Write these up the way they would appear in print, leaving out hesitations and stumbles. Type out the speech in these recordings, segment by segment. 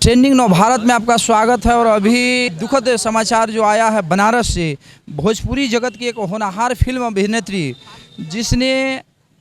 Trending नव भारत में आपका स्वागत है। और अभी दुखद समाचार जो आया है बनारस से, भोजपुरी जगत की एक होनहार फिल्म अभिनेत्री जिसने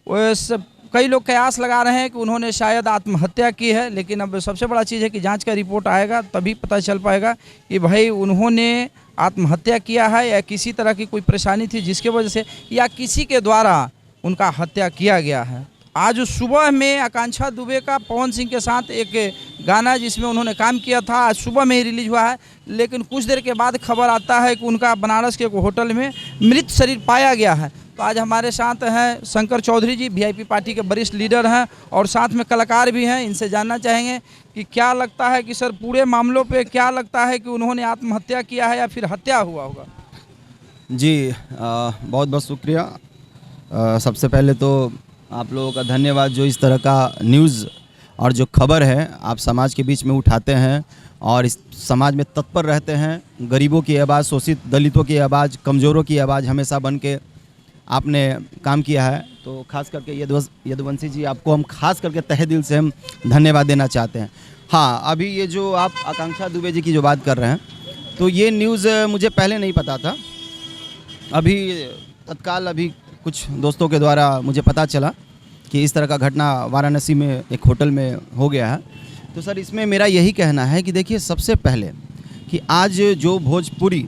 कई लोग कयास लगा रहे हैं कि उन्होंने शायद आत्महत्या की है, लेकिन अब सबसे बड़ा चीज़ है कि जांच का रिपोर्ट आएगा तभी पता चल पाएगा कि भाई उन्होंने आत्महत्या किया है या किसी तरह की कोई परेशानी थी जिसके वजह से या किसी के द्वारा उनका हत्या किया गया है। आज सुबह में आकांक्षा दुबे का पवन सिंह के साथ एक गाना जिसमें उन्होंने काम किया था आज सुबह में ही रिलीज हुआ है, लेकिन कुछ देर के बाद खबर आता है कि उनका बनारस के एक होटल में मृत शरीर पाया गया है। तो आज हमारे साथ हैं शंकर चौधरी जी, वीआईपी पार्टी के वरिष्ठ लीडर हैं और साथ में कलाकार भी हैं। इनसे जानना चाहेंगे कि क्या लगता है कि सर पूरे मामलों पे क्या लगता है कि उन्होंने आत्महत्या किया है या फिर हत्या हुआ होगा? जी बहुत बहुत शुक्रिया। सबसे पहले तो आप लोगों का धन्यवाद जो इस तरह का न्यूज़ और जो खबर है आप समाज के बीच में उठाते हैं और इस समाज में तत्पर रहते हैं। गरीबों की आवाज़, शोषित दलितों की आवाज़, कमज़ोरों की आवाज़ हमेशा बन के आपने काम किया है। तो खास करके यदुवंशी जी, आपको हम खास करके तहे दिल से हम धन्यवाद देना चाहते हैं। हाँ, अभी ये जो आप आकांक्षा दुबे जी की जो बात कर रहे हैं, तो ये न्यूज़ मुझे पहले नहीं पता था। अभी तत्काल अभी कुछ दोस्तों के द्वारा मुझे पता चला कि इस तरह का घटना वाराणसी में एक होटल में हो गया है। तो सर इसमें मेरा यही कहना है कि देखिए, सबसे पहले कि आज जो भोजपुरी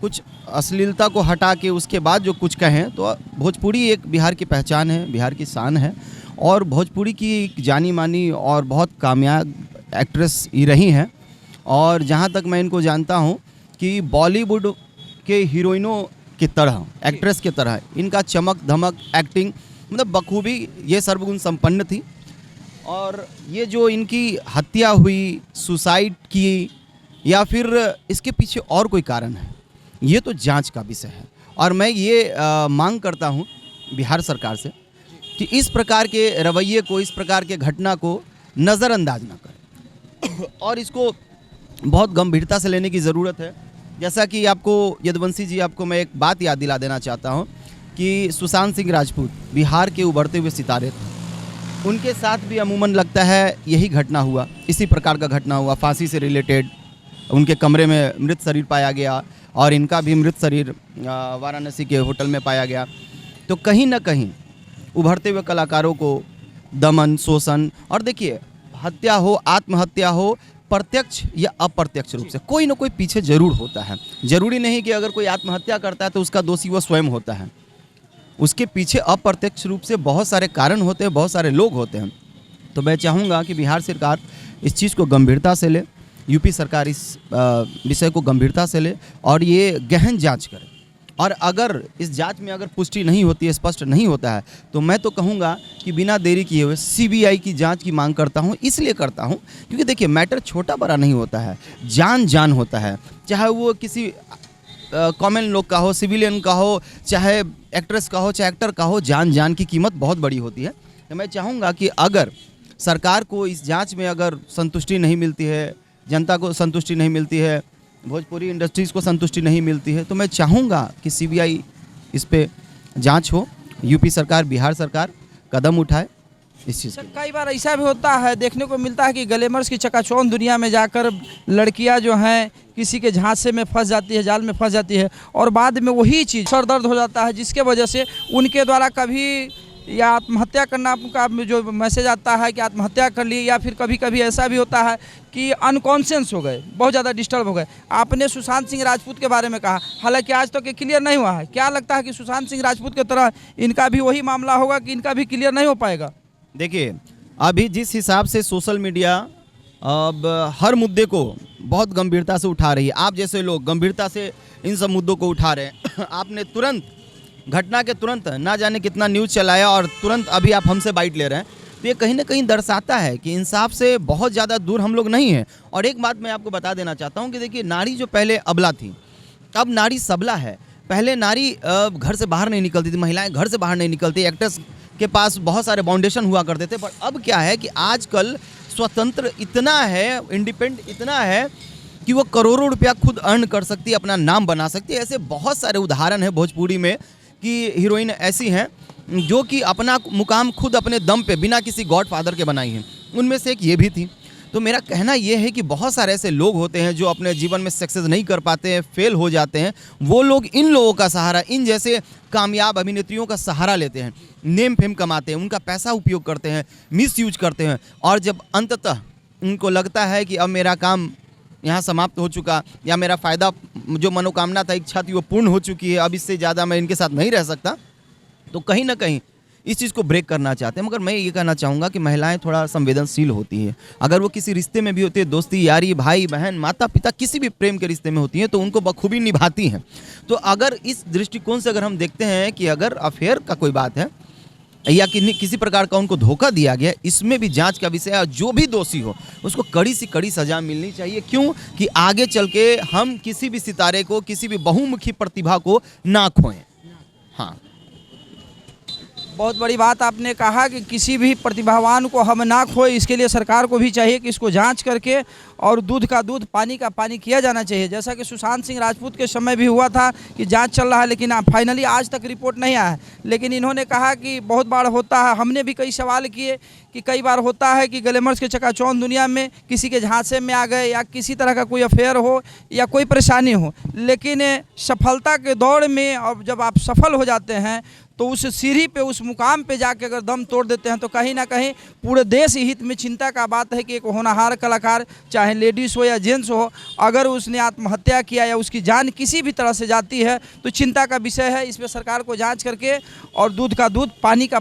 कुछ अश्लीलता को हटा के उसके बाद जो कुछ कहें, तो भोजपुरी एक बिहार की पहचान है, बिहार की शान है और भोजपुरी की एक जानी मानी और बहुत कामयाब एक्ट्रेस ही रही हैं। और जहाँ तक मैं इनको जानता हूँ कि बॉलीवुड के हीरोइनों की तरह, एक्ट्रेस की तरह इनका चमक धमक, एक्टिंग मतलब बखूबी ये सर्वगुण संपन्न थी। और ये जो इनकी हत्या हुई, सुसाइड की या फिर इसके पीछे और कोई कारण है, ये तो जांच का विषय है। और मैं ये मांग करता हूँ बिहार सरकार से कि इस प्रकार के रवैये को, इस प्रकार के घटना को नज़रअंदाज ना करें और इसको बहुत गंभीरता से लेने की ज़रूरत है। जैसा कि आपको यदुवंशी जी, आपको मैं एक बात याद दिला देना चाहता हूँ कि सुशांत सिंह राजपूत बिहार के उभरते हुए सितारे थे। उनके साथ भी अमूमन लगता है यही घटना हुआ, इसी प्रकार का घटना हुआ, फांसी से रिलेटेड। उनके कमरे में मृत शरीर पाया गया और इनका भी मृत शरीर वाराणसी के होटल में पाया गया। तो कहीं ना कहीं उभरते हुए कलाकारों को दमन, शोषण और देखिए, हत्या हो, आत्महत्या हो, प्रत्यक्ष या अप्रत्यक्ष रूप से कोई ना कोई पीछे जरूर होता है। जरूरी नहीं कि अगर कोई आत्महत्या करता है तो उसका दोषी वो स्वयं होता है, उसके पीछे अप्रत्यक्ष रूप से बहुत सारे कारण होते हैं, बहुत सारे लोग होते हैं। तो मैं चाहूँगा कि बिहार सरकार इस चीज़ को गंभीरता से ले, यूपी सरकार इस विषय को गंभीरता से ले और ये गहन जांच करे। और अगर इस जांच में अगर पुष्टि नहीं होती है, स्पष्ट नहीं होता है, तो मैं तो कहूँगा कि बिना देरी किए हुए सीबीआई की जांच की मांग करता हूँ। इसलिए करता हूँ क्योंकि देखिए, मैटर छोटा बड़ा नहीं होता है, जान जान होता है। चाहे वो किसी कॉमन लोग का हो, सिविलियन का हो, चाहे एक्ट्रेस का हो, चाहे एक्टर का हो, जान जान की कीमत बहुत बड़ी होती है। तो मैं चाहूँगा कि अगर सरकार को इस जाँच में अगर संतुष्टि नहीं मिलती है, जनता को संतुष्टि नहीं मिलती है, भोजपुरी इंडस्ट्रीज़ को संतुष्टि नहीं मिलती है, तो मैं चाहूँगा कि सीबीआई इस पे जांच हो, यूपी सरकार, बिहार सरकार कदम उठाए इस चीज़। कई बार ऐसा भी होता है, देखने को मिलता है कि ग्लैमर्स की चकाचौंध दुनिया में जाकर लड़कियां जो हैं किसी के झांसे में फंस जाती है, जाल में फंस जाती है और बाद में वही चीज़ सर दर्द हो जाता है, जिसके वजह से उनके द्वारा कभी या आत्महत्या करना का जो मैसेज आता है कि आत्महत्या कर ली, या फिर कभी कभी ऐसा भी होता है कि अनकॉन्शियस हो गए, बहुत ज़्यादा डिस्टर्ब हो गए। आपने सुशांत सिंह राजपूत के बारे में कहा, हालांकि आज तक क्लियर नहीं हुआ है। क्या लगता है कि सुशांत सिंह राजपूत की तरह इनका भी वही मामला होगा कि इनका भी क्लियर नहीं हो पाएगा? देखिए, अभी जिस हिसाब से सोशल मीडिया अब हर मुद्दे को बहुत गंभीरता से उठा रही है, आप जैसे लोग गंभीरता से इन सब मुद्दों को उठा रहे हैं आपने तुरंत घटना के तुरंत ना जाने कितना न्यूज़ चलाया और तुरंत अभी आप हमसे बाइट ले रहे हैं, तो ये कहीं ना कहीं दर्शाता है कि इंसाफ से बहुत ज़्यादा दूर हम लोग नहीं हैं। और एक बात मैं आपको बता देना चाहता हूँ कि देखिए, नारी जो पहले अबला थी, अब नारी सबला है। पहले नारी घर से बाहर नहीं निकलती थी, महिलाएं घर से बाहर नहीं निकलती, एक्टर्स के पास बहुत सारे बाउंडेशन हुआ करते थे। पर अब क्या है कि आजकल स्वतंत्र इतना है, इंडिपेंडेंट इतना है कि वो करोड़ों रुपया खुद अर्न कर सकती है, अपना नाम बना सकती है। ऐसे बहुत सारे उदाहरण हैं भोजपुरी में कि हीरोइन ऐसी हैं जो कि अपना मुकाम खुद अपने दम पे बिना किसी गॉडफादर के बनाई हैं। उनमें से एक ये भी थी। तो मेरा कहना ये है कि बहुत सारे ऐसे लोग होते हैं जो अपने जीवन में सक्सेस नहीं कर पाते हैं, फेल हो जाते हैं। वो लोग इन लोगों का सहारा, इन जैसे कामयाब अभिनेत्रियों का सहारा लेते हैं, नेम फेम कमाते हैं, उनका पैसा उपयोग करते हैं, मिस यूज करते हैं, और जब अंततः उनको लगता है कि अब मेरा काम यहाँ समाप्त हो चुका, या मेरा फ़ायदा, जो मनोकामना था, इच्छा थी, वो पूर्ण हो चुकी है, अब इससे ज़्यादा मैं इनके साथ नहीं रह सकता, तो कहीं ना कहीं इस चीज़ को ब्रेक करना चाहते हैं। मगर मैं ये कहना चाहूँगा कि महिलाएं थोड़ा संवेदनशील होती हैं। अगर वो किसी रिश्ते में भी होती है, दोस्ती यारी, भाई बहन, माता पिता, किसी भी प्रेम के रिश्ते में होती हैं, तो उनको बखूबी निभाती हैं। तो अगर इस दृष्टिकोण से अगर हम देखते हैं कि अगर अफेयर का कोई बात है या किसी प्रकार का उनको धोखा दिया गया, इसमें भी जांच का विषय है, और जो भी दोषी हो उसको कड़ी से कड़ी सजा मिलनी चाहिए। क्यों कि आगे चल के हम किसी भी सितारे को, किसी भी बहुमुखी प्रतिभा को ना खोएं। हाँ, बहुत बड़ी बात आपने कहा कि किसी भी प्रतिभावान को हम ना खोए, इसके लिए सरकार को भी चाहिए कि इसको जांच करके और दूध का दूध, पानी का पानी किया जाना चाहिए। जैसा कि सुशांत सिंह राजपूत के समय भी हुआ था कि जांच चल रहा है, लेकिन फाइनली आज तक रिपोर्ट नहीं आया है। लेकिन इन्होंने कहा कि बहुत बार होता है, हमने भी कई सवाल किए कि कई बार होता है कि ग्लैमर्स के चकाचौंध दुनिया में किसी के झांसे में आ गए, या किसी तरह का कोई अफेयर हो या कोई परेशानी हो, लेकिन सफलता के दौड़ में और जब आप सफल हो जाते हैं तो उस सीढ़ी पे, उस मुकाम पे जाके अगर दम तोड़ देते हैं, तो कहीं ना कहीं पूरे देश हित में चिंता का बात है कि एक होनहार कलाकार, चाहे लेडीज़ हो या जेंट्स हो, अगर उसने आत्महत्या किया या उसकी जान किसी भी तरह से जाती है तो चिंता का विषय है। इस पर सरकार को जांच करके और दूध का दूध, पानी का